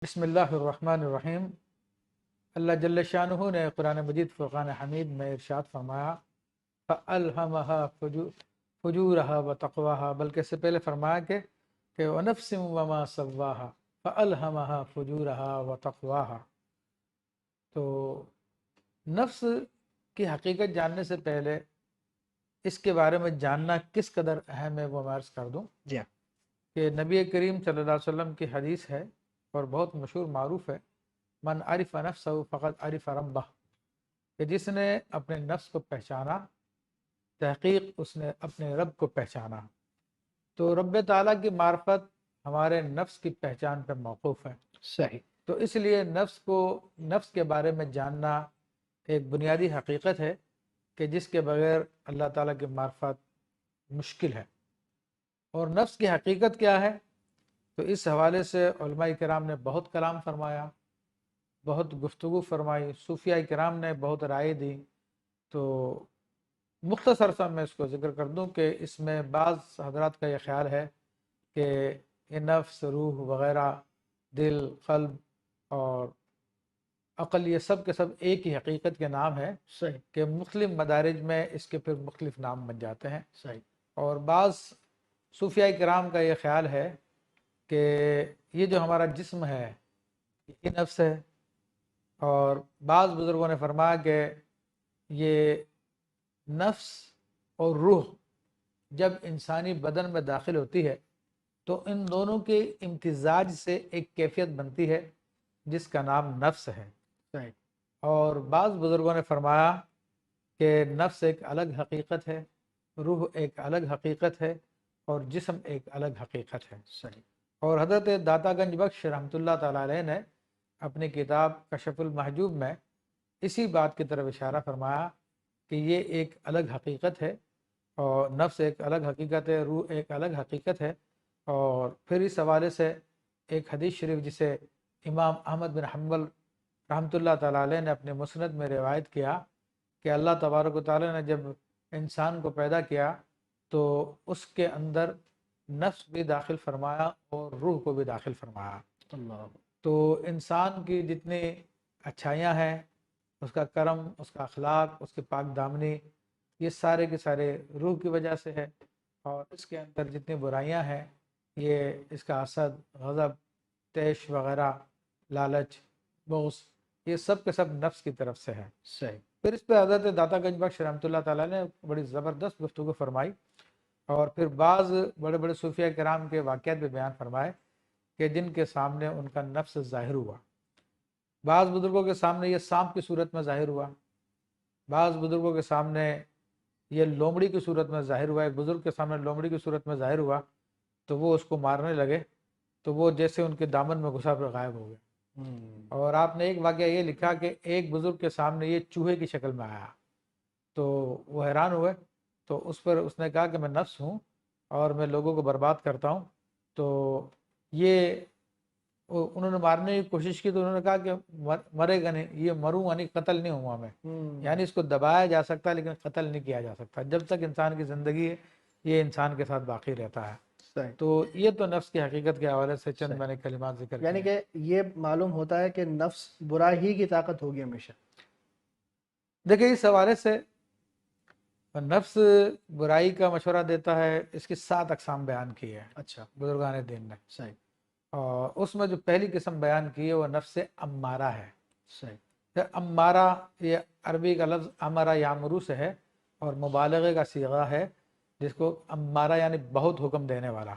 بسم اللہ الرحمن الرحیم۔ اللہ جل شانہ نے قرآن مجید فرقان حمید میں ارشاد فرمایا فَأَلْهَمَهَا فُجُورَهَا وَتَقْوَاهَا، بلکہ اس سے پہلے فرمایا کہ وَنَفْسٍ وَمَا سَوَّاهَا فَأَلْهَمَهَا فُجُورَهَا وَتَقْوَاهَا۔ تو نفس کی حقیقت جاننے سے پہلے اس کے بارے میں جاننا کس قدر اہم ہے وہ میں عرض کر دوں کہ نبی کریم صلی اللہ علیہ وسلم کی حدیث ہے اور بہت مشہور معروف ہے، من عرف نفسہ فقد عرف ربہ، کہ جس نے اپنے نفس کو پہچانا تحقیق اس نے اپنے رب کو پہچانا۔ تو رب تعالیٰ کی معرفت ہمارے نفس کی پہچان پر موقوف ہے۔ صحیح۔ تو اس لیے نفس کے بارے میں جاننا ایک بنیادی حقیقت ہے کہ جس کے بغیر اللہ تعالیٰ کی معرفت مشکل ہے۔ اور نفس کی حقیقت کیا ہے، تو اس حوالے سے علماء کرام نے بہت کلام فرمایا، بہت گفتگو فرمائی، صوفیاء کرام نے بہت رائے دی۔ تو مختصر سا میں اس کو ذکر کر دوں کہ اس میں بعض حضرات کا یہ خیال ہے کہ یہ نفس، روح وغیرہ، دل، قلب اور عقل، یہ سب کے سب ایک ہی حقیقت کے نام ہے، صحیح کہ مختلف مدارج میں اس کے پھر مختلف نام بن جاتے ہیں۔ صحیح۔ اور بعض صوفیاء کرام کا یہ خیال ہے کہ یہ جو ہمارا جسم ہے یہ نفس ہے، اور بعض بزرگوں نے فرمایا کہ یہ نفس اور روح جب انسانی بدن میں داخل ہوتی ہے تو ان دونوں کے امتزاج سے ایک کیفیت بنتی ہے جس کا نام نفس ہے۔ صحیح۔ اور بعض بزرگوں نے فرمایا کہ نفس ایک الگ حقیقت ہے، روح ایک الگ حقیقت ہے، اور جسم ایک الگ حقیقت ہے۔ صحیح۔ اور حضرت داتا گنج بخش رحمۃ اللہ تعالیٰ علیہ نے اپنی کتاب کشف المحجوب میں اسی بات کی طرف اشارہ فرمایا کہ یہ ایک الگ حقیقت ہے، اور نفس ایک الگ حقیقت ہے، روح ایک الگ حقیقت ہے۔ اور پھر اس حوالے سے ایک حدیث شریف جسے امام احمد بن حنبل رحمۃ اللہ تعالیٰ علیہ نے اپنے مسند میں روایت کیا کہ اللہ تبارک و تعالیٰ نے جب انسان کو پیدا کیا تو اس کے اندر نفس بھی داخل فرمایا اور روح کو بھی داخل فرمایا۔ اللہ۔ تو انسان کی جتنی اچھائیاں ہیں، اس کا کرم، اس کا اخلاق، اس کی پاک دامنی، یہ سارے کے سارے روح کی وجہ سے ہے، اور اس کے اندر جتنی برائیاں ہیں یہ اس کا حسد، غضب، طیش وغیرہ، لالچ، بغض، یہ سب کے سب نفس کی طرف سے ہے۔ صحیح۔ پھر اس پہ حضرت داتا گنج بخش رحمۃ اللہ تعالیٰ نے بڑی زبردست گفتگو فرمائی، اور پھر بعض بڑے بڑے صوفیاء کرام کے واقعات بھی بیان فرمائے کہ جن کے سامنے ان کا نفس ظاہر ہوا۔ بعض بزرگوں کے سامنے یہ سانپ کی صورت میں ظاہر ہوا، بعض بزرگوں کے سامنے یہ لومڑی کی صورت میں ظاہر ہوا۔ ایک بزرگ کے سامنے لومڑی کی صورت میں ظاہر ہوا تو وہ اس کو مارنے لگے تو وہ جیسے ان کے دامن میں گھسا پھر غائب ہو گیا۔ اور آپ نے ایک واقعہ یہ لکھا کہ ایک بزرگ کے سامنے یہ چوہے کی شکل میں آیا تو وہ حیران ہوئے، تو اس پر اس نے کہا کہ میں نفس ہوں اور میں لوگوں کو برباد کرتا ہوں۔ تو یہ انہوں نے مارنے کی کوشش کی تو انہوں نے کہا کہ مرے گا نہیں، یہ مروں یعنی قتل نہیں ہوا میں، یعنی اس کو دبایا جا سکتا ہے لیکن قتل نہیں کیا جا سکتا۔ جب تک انسان کی زندگی ہے یہ انسان کے ساتھ باقی رہتا ہے۔ صحیح۔ تو یہ تو نفس کی حقیقت کے حوالے سے چند میں نے کلمات ذکر یعنی کیے۔ کہ یہ معلوم ہوتا ہے کہ نفس برائی ہی کی طاقت ہوگی ہمیشہ۔ دیکھیں اس حوالے سے نفس برائی کا مشورہ دیتا ہے، اس کی 7 اقسام بیان کی ہے اچھا۔ بزرگان دین نے، صحیح۔ اور اس میں جو پہلی قسم بیان کی ہے وہ نفس امارہ ہے۔ صحیح۔ امارہ یہ عربی کا لفظ امرا یامرو سے ہے اور مبالغے کا صیغہ ہے، جس کو امارہ یعنی بہت حکم دینے والا۔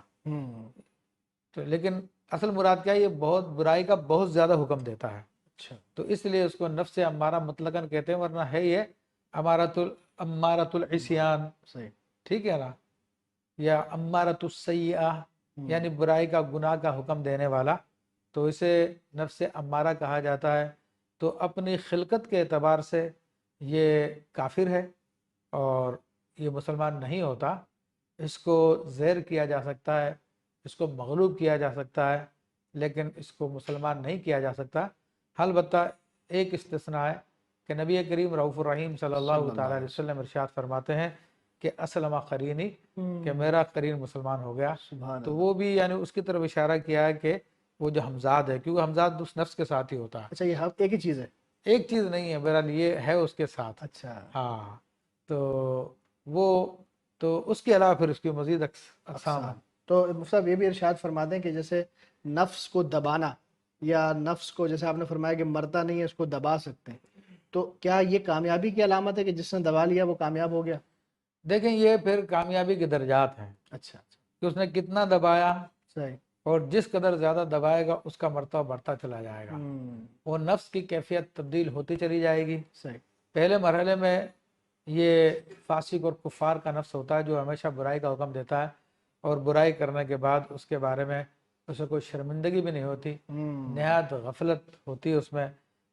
تو لیکن اصل مراد کیا ہے، یہ بہت برائی کا بہت زیادہ حکم دیتا ہے۔ اچھا۔ تو اس لیے اس کو نفس امارہ مطلقاً کہتے ہیں، ورنہ ہے یہ امارۃ العصیان، صحیح۔ ٹھیک ہے نا، یا امارۃ السیئہ یعنی برائی کا، گناہ کا حکم دینے والا، تو اسے نفس امارہ کہا جاتا ہے۔ تو اپنی خلقت کے اعتبار سے یہ کافر ہے اور یہ مسلمان نہیں ہوتا، اس کو زیر کیا جا سکتا ہے، اس کو مغلوب کیا جا سکتا ہے، لیکن اس کو مسلمان نہیں کیا جا سکتا۔ البتہ ایک استثناء ہے کہ نبی کریم رؤوف الرحیم صلی اللہ تعالیٰ علیہ وسلم ارشاد فرماتے ہیں کہ اسلم قرینی، کہ میرا قرین مسلمان ہو گیا۔ سبحان تو اللہ۔ وہ بھی یعنی اس کی طرف اشارہ کیا ہے کہ وہ جو ہمزاد ہے، کیونکہ ہمزاد اس نفس کے ساتھ ہی ہوتا ہے، اچھا، یہ ایک ہی چیز ہے؟ ایک چیز نہیں ہے، بہرحال یہ ہے اس کے ساتھ. اچھا، ہاں، تو وہ تو اس کے علاوہ پھر اس کی مزید اقسام ہیں. تو مفتی صاحب یہ بھی ارشاد فرما دیں کہ جیسے نفس کو دبانا، یا نفس کو جیسے آپ نے فرمایا کہ مرتا نہیں ہے، اس کو دبا سکتے ہیں، تو کیا یہ کامیابی کی علامت ہے کہ جس نے دبا لیا وہ کامیاب ہو گیا؟ دیکھیں یہ پھر کامیابی کے درجات ہیں اچھا، کہ اس نے کتنا دبایا، صحیح. اور جس قدر زیادہ دبائے گا اس کا مرتبہ بڑھتا چلا جائے گا، وہ نفس کی کیفیت تبدیل ہوتی چلی جائے گی. صحیح. پہلے مرحلے میں یہ فاسق اور کفار کا نفس ہوتا ہے جو ہمیشہ برائی کا حکم دیتا ہے، اور برائی کرنے کے بعد اس کے بارے میں اسے کوئی شرمندگی بھی نہیں ہوتی، نہایت غفلت ہوتی ہے اس میں،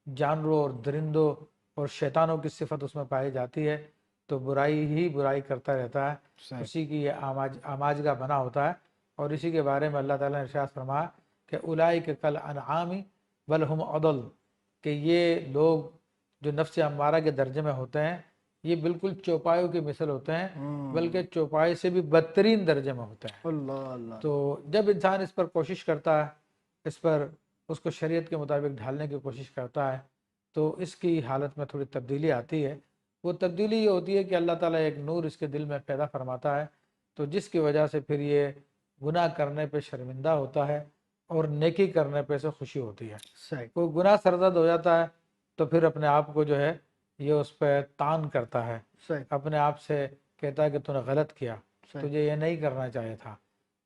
جانوروں اور درندوں اور شیطانوں کی صفت اس میں پائی جاتی ہے، تو برائی ہی برائی کرتا رہتا ہے، اسی کی یہ آماج کا بنا ہوتا ہے. اور اسی کے بارے میں اللہ تعالیٰ نے ارشاد فرمایا کہ اولئک کل انعام بل ہم اضل، کہ یہ لوگ جو نفس امارہ کے درجے میں ہوتے ہیں یہ بالکل چوپایوں کی مثل ہوتے ہیں، بلکہ چوپائے سے بھی بدترین درجے میں ہوتے ہیں. اللہ اللہ. تو جب انسان اس پر کوشش کرتا ہے، اس پر اس کو شریعت کے مطابق ڈھالنے کی کوشش کرتا ہے، تو اس کی حالت میں تھوڑی تبدیلی آتی ہے. وہ تبدیلی یہ ہوتی ہے کہ اللہ تعالیٰ ایک نور اس کے دل میں پیدا فرماتا ہے، تو جس کی وجہ سے پھر یہ گناہ کرنے پہ شرمندہ ہوتا ہے اور نیکی کرنے پہ سے خوشی ہوتی ہے. صحیح. کوئی گناہ سرزد ہو جاتا ہے تو پھر اپنے آپ کو جو ہے یہ اس پہ تان کرتا ہے، صحیح. اپنے آپ سے کہتا ہے کہ تو نے غلط کیا، صحیح. تجھے یہ نہیں کرنا چاہیے تھا.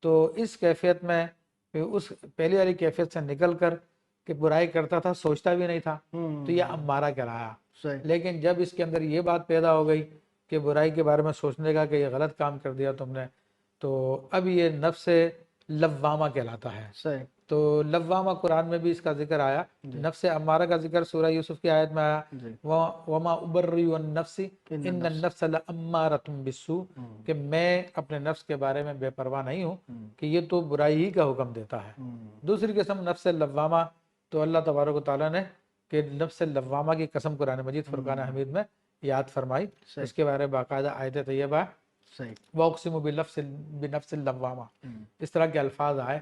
تو اس کیفیت میں اس پہلی والی کیفیت سے نکل کر کہ برائی کرتا تھا، سوچتا بھی نہیں تھا، تو یہ امارہ کہلایا. صحیح. لیکن جب اس کے اندر یہ بات پیدا ہو گئی کہ برائی کے بارے میں سوچنے کا کہ یہ غلط کام کر دیا تم نے، تو اب یہ نفس لوامہ کہلاتا ہے. صحیح. تو لوامہ قرآن میں بھی اس کا ذکر آیا، نفس امارہ کا ذکر سورہ یوسف کی آیت میں آیا، وما ابرئ النفس ان النفس لامارۃ بالسوء، کہ میں اپنے نفس کے بارے میں بے پرواہ نہیں ہوں کہ یہ تو برائی ہی کا حکم دیتا ہے. دوسری قسم نفس لوامہ، تو اللہ تبارک و تعالیٰ نے کہ نفس لوامہ کی قسم قرآن مجید فرقان حمید میں یاد فرمائی، اس کے بارے میں باقاعدہ آیت طیبہ وَأُقْسِمُ بِنَفْسِ اللَّوَّامَةِ، اس طرح کے الفاظ آئے.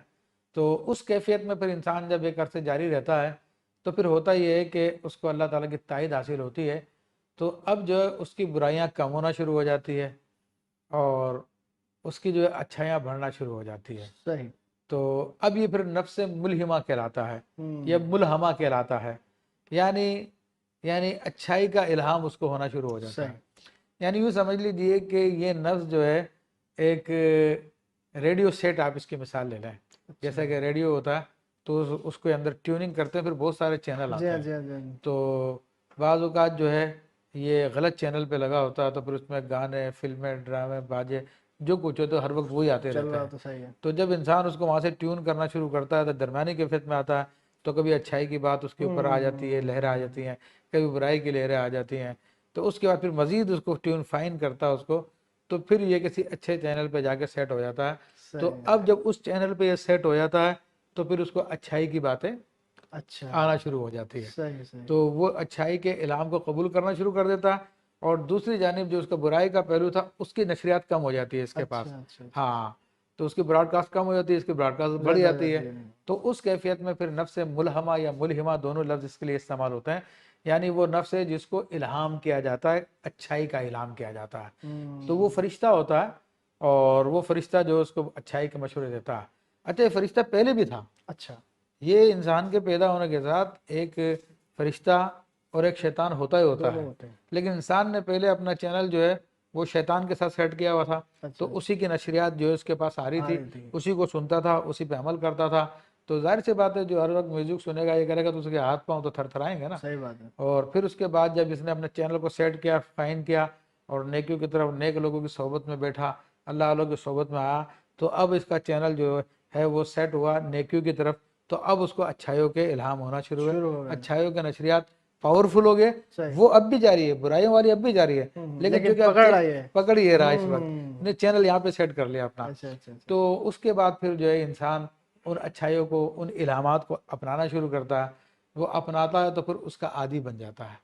تو اس کیفیت میں پھر انسان جب ایک عرصے جاری رہتا ہے تو پھر ہوتا یہ ہے کہ اس کو اللہ تعالیٰ کی تائید حاصل ہوتی ہے، تو اب جو ہے اس کی برائیاں کم ہونا شروع ہو جاتی ہے اور اس کی جو ہے اچھائیاں بڑھنا شروع ہو جاتی ہے. صحیح. تو اب یہ پھر نفس ملہمہ کہلاتا ہے یا ملہمہ کہلاتا ہے، یعنی اچھائی کا الہام اس کو ہونا شروع ہو جاتا ہے. یعنی یوں سمجھ لیجیے کہ یہ نفس جو ہے ایک ریڈیو سیٹ، آپ اس کی مثال لے لیں، جیسا کہ ریڈیو ہوتا ہے تو اس کو اندر ٹیوننگ کرتے ہیں، پھر بہت سارے چینل آتے ہیں، تو بعض اوقات جو ہے یہ غلط چینل پہ لگا ہوتا ہے تو پھر اس میں گانے، فلمیں، ڈرامے، باجے جو کچھ ہو تو ہر وقت وہی آتے رہتے ہیں. تو جب انسان اس کو وہاں سے ٹیون کرنا شروع کرتا ہے تو درمیانی کیفیت میں آتا ہے، تو کبھی اچھائی کی بات اس کے اوپر آ جاتی ہے، لہریں آ جاتی ہیں، کبھی برائی کی لہریں آ جاتی ہیں، تو اس کے بعد پھر مزید اس کو ٹیون فائن کرتا ہے اس کو، تو پھر یہ کسی اچھے چینل پہ جا کے سیٹ ہو جاتا ہے. تو اب جب اس چینل پہ یہ سیٹ ہو جاتا ہے تو پھر اس کو اچھائی کی باتیں آنا شروع ہو جاتی ہے، تو وہ اچھائی کے الہام کو قبول کرنا شروع کر دیتا ہے، اور دوسری جانب جو اس کا برائی کا پہلو تھا اس کی نشریات کم ہو جاتی ہے اس کے پاس. ہاں، تو اس کی براڈ کاسٹ کم ہو جاتی ہے، اس کی براڈ کاسٹ بڑھ جاتی ہے. تو اس کیفیت میں پھر نفس ملہمہ یا ملہمہ دونوں لفظ اس کے لیے استعمال ہوتے ہیں، یعنی وہ نفس ہے جس کو الہام کیا جاتا ہے، اچھائی کا الہام کیا جاتا ہے. تو وہ فرشتہ ہوتا ہے، اور وہ فرشتہ جو اس کو اچھائی کے مشورے دیتا ہے. اچھا، یہ فرشتہ پہلے بھی تھا. اچھا، یہ انسان کے پیدا ہونے کے ساتھ ایک فرشتہ اور ایک شیطان ہوتا ہی ہوتا ہے، لیکن انسان نے پہلے اپنا چینل جو ہے وہ شیطان کے ساتھ سیٹ کیا ہوا تھا، تو اسی کی نشریات جو ہے اس کے پاس آ رہی تھی، اسی کو سنتا تھا، اسی پہ عمل کرتا تھا. تو ظاہر سی بات ہے جو ہر وقت میوزک سنے گا یہ کرے گا تو اس کے ہاتھ پاؤں تو تھر تھرائیں گے نا. صحیح بات ہے. اور پھر اس کے بعد جب اس نے اپنے چینل کو سیٹ کیا، فائن کیا، اور نیکیوں کی طرف نیک لوگوں کی صحبت میں بیٹھا، اللہ والوں کی صحبت میں آیا، تو اب اس کا چینل جو ہے وہ سیٹ ہوا نیکیوں کی طرف. تو اب اس کو اچھائیوں کے الہام ہونا شروع ہوئے، اچھائیوں کے نشریات پاورفل ہو گئے. وہ اب بھی جاری ہے، برائیوں والی اب بھی جاری ہے، لیکن جو پکڑ یہ رہا اس وقت، نے چینل یہاں پہ سیٹ کر لیا اپنا. تو اس کے بعد پھر جو ہے انسان ان اچھائیوں کو، ان الہامات کو اپنانا شروع کرتا ہے. وہ اپناتا ہے تو پھر اس کا عادی بن جاتا ہے،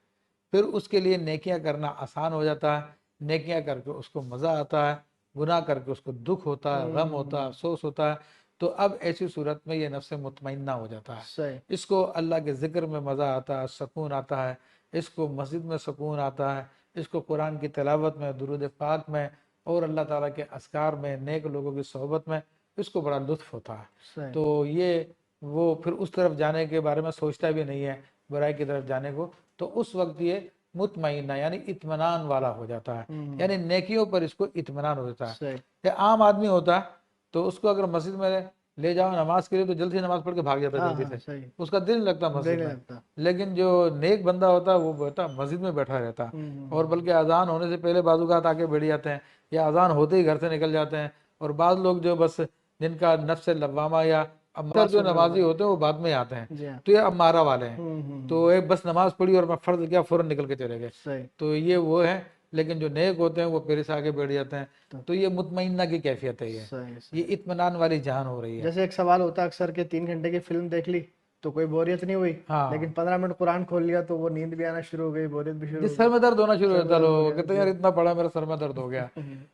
پھر اس کے لیے نیکیاں کرنا آسان ہو جاتا ہے. نیکیاں کر کے اس کو مزہ آتا ہے، گناہ کر کے اس کو دکھ ہوتا ہے، غم ہوتا ہے، افسوس ہوتا ہے. تو اب ایسی صورت میں یہ نفس مطمئنہ ہو جاتا ہے، صحیح اس کو اللہ کے ذکر میں مزہ آتا ہے، سکون آتا ہے، اس کو مسجد میں سکون آتا ہے، اس کو قرآن کی تلاوت میں، درود پاک میں، اور اللہ تعالیٰ کے اذکار میں، نیک لوگوں کی صحبت میں اس کو بڑا لطف ہوتا ہے۔ صحیح تو یہ وہ پھر اس طرف جانے کے بارے میں سوچتا بھی نہیں ہے، برائی کی طرف جانے کو، تو اس وقت یہ مطمئنہ یعنی اطمینان والا ہو جاتا ہے، یعنی نیکیوں پر اس کو اطمینان ہو جاتا ہے۔ صحیح کہ عام آدمی ہوتا ہے تو اس کو اگر مسجد میں لے جاؤ نماز کے لیے تو جلدی نماز پڑھ کے بھاگ جاتا ہے ہاں جلدی ہاں سے، صحیح اس کا دل نہیں لگتا دل مسجد نہیں میں۔ لگتا لیکن جو نیک بندہ ہوتا ہے وہ ہوتا مسجد میں بیٹھا رہتا ہے، اور بلکہ اذان ہونے سے پہلے بعض اوقات آ کے بیٹھ جاتے ہیں، یا اذان ہوتے ہی گھر سے نکل جاتے ہیں۔ اور بعض لوگ جو بس جن کا نفس لوامہ یا امار جو نمازی ہوتے ہیں وہ بعد میں آتے ہیں، جی ہاں تو یہ امارہ والے ہیں، تو ایک بس نماز پڑھی اور میں فرض کیا فوراً نکل کے چلے گئے، صحیح تو یہ وہ ہے۔ لیکن جو نیک ہوتے ہیں وہ پہلے سے آگے بیٹھ جاتے ہیں، تو یہ مطمئنہ کی کیفیت ہے، صحیح یہ اطمینان والی جان ہو رہی ہے۔ جیسے ایک سوال ہوتا ہے اکثر کہ 3 گھنٹے کی فلم دیکھ لی تو کوئی بوریت نہیں ہوئی، ہاں لیکن 15 منٹ قرآن کھول لیا تو وہ نیند بھی آنا شروع ہو گئی، بوریت بھی شروع جس ہو سر میں درد ہونا شروع ہو سر جاتا ہے، درد ہو لوگ گیا کہتے ہیں جی یار اتنا پڑھا میرا سر میں درد ہو گیا۔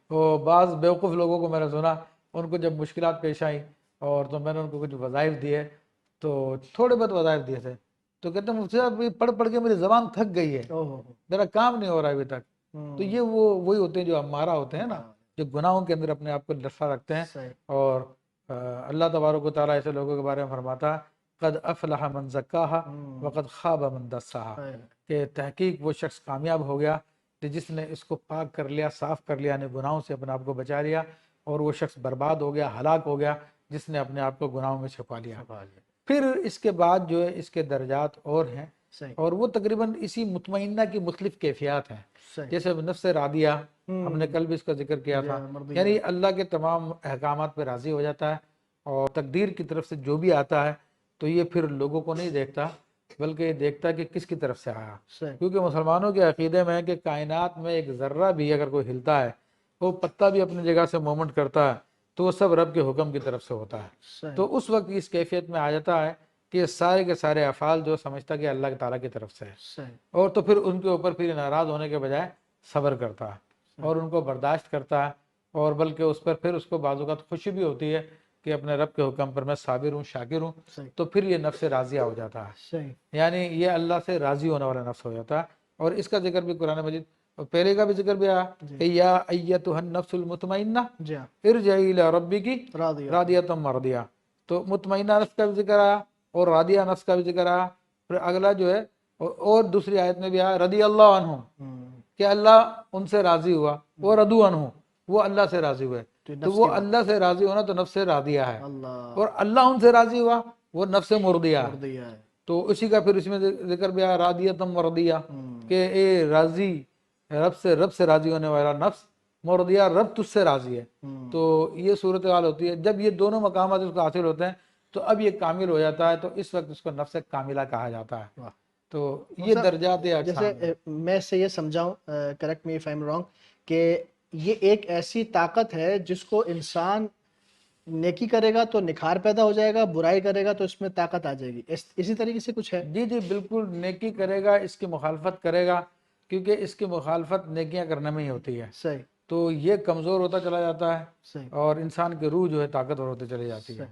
وہ بعض بیوقوف لوگوں کو میں نے سنا، ان کو جب مشکلات پیش آئیں اور تو میں نے ان کو کچھ وظائف دیے، تو تھوڑے بہت وظائف دیے تھے، تو کہتے ہیں مجھ سے پڑھ پڑھ کے میری زبان تھک گئی ہے، میرا کام نہیں ہو رہا ابھی تک۔ تو یہ وہی ہوتے ہیں جو امارہ ہوتے ہیں نا، جو گناہوں کے اندر اپنے آپ کو لفا رکھتے ہیں۔ صحیح اور اللہ تبارک و تعالیٰ ایسے لوگوں کے بارے میں فرماتا ہے قد افلح من زکاہا وقد خاب من دساہا، کہ تحقیق وہ شخص کامیاب ہو گیا کہ جس نے اس کو پاک کر لیا، صاف کر لیا، یعنی گناہوں سے اپنے آپ کو بچا لیا، اور وہ شخص برباد ہو گیا، ہلاک ہو گیا جس نے اپنے آپ کو گناہوں میں چھپا لیا۔ پھر اس کے بعد جو ہے اس کے درجات اور ہیں، صحیح اور وہ تقریباً اسی مطمئنہ کی مختلف کیفیات ہیں، صحیح جیسے نفس راضیہ ہم نے کل بھی اس کا ذکر کیا تھا، یعنی اللہ کے تمام احکامات پہ راضی ہو جاتا ہے، اور تقدیر کی طرف سے جو بھی آتا ہے تو یہ پھر لوگوں کو نہیں دیکھتا، بلکہ یہ دیکھتا ہے کہ کس کی طرف سے آیا۔ صحیح کیونکہ مسلمانوں کے عقیدے میں ہے کہ کائنات میں ایک ذرہ بھی اگر کوئی ہلتا ہے، وہ پتہ بھی اپنی جگہ سے مومنٹ کرتا ہے، تو وہ سب رب کے حکم کی طرف سے ہوتا ہے۔ صحیح تو اس وقت اس کیفیت میں آ جاتا ہے کہ یہ سارے کے سارے افعال جو سمجھتا کہ اللہ تعالیٰ کی طرف سے ہے، صحیح اور تو پھر ان کے اوپر پھر ناراض ہونے کے بجائے صبر کرتا ہے اور ان کو برداشت کرتا ہے، اور بلکہ اس پر پھر اس کو بعض اوقات خوشی بھی ہوتی ہے کہ اپنے رب کے حکم پر میں صابر ہوں، شاکر ہوں، صحیح تو پھر یہ نفس راضیہ ہو جاتا ہے، صحیح یعنی یہ اللہ سے راضی ہونے والا نفس ہو جاتا ہے۔ اور اس کا ذکر بھی قرآن مجید اور پہلے کا بھی ذکر بھی آیا کہ یا ایتھا النفس المطمئنہ جی ہاں ارجعی الی ربک راضی راضیۃ مرضیہ، تو مطمئنہ نفس کا بھی ذکر آیا اور راضیہ نفس کا بھی ذکر آیا۔ پھر اگلا جو ہے اور دوسری آیت میں بھی آیا رضی اللہ عنہ، کہ اللہ ان سے راضی ہوا، وہ رضوا عنہ، وہ اللہ سے راضی ہوئے، تو وہ اللہ سے راضی ہونا تو نفس راضیہ ہے، اللہ اور اللہ ان سے راضی ہوا وہ نفس مرضیہ ہے۔ دیا ہے تو اسی کا پھر اس میں ذکر بھی آیا راضیۃ مرضیہ، کہ اے راضی رب سے راضی ہونے والا نفس، مرضیہ رب تجھ سے راضی ہے۔ تو یہ صورتحال ہوتی ہے جب یہ دونوں مقامات اس کو حاصل ہوتے ہیں تو اب یہ کامل ہو جاتا ہے، تو اس وقت اس کو نفس کاملہ کہا جاتا ہے۔ تو یہ درجات جیسے میں سے یہ سمجھاؤں، correct me if I am wrong, کہ یہ ایک ایسی طاقت ہے جس کو انسان نیکی کرے گا تو نکھار پیدا ہو جائے گا، برائی کرے گا تو اس میں طاقت آ جائے گی، اسی طریقے سے کچھ ہے؟ جی جی بالکل، نیکی کرے گا اس کی مخالفت کرے گا، کیونکہ اس کی مخالفت نیکیاں کرنے میں ہی ہوتی ہے، صحیح تو یہ کمزور ہوتا چلا جاتا ہے، صحیح اور انسان کی روح جو ہے طاقتور ہوتی چلی جاتی ہے۔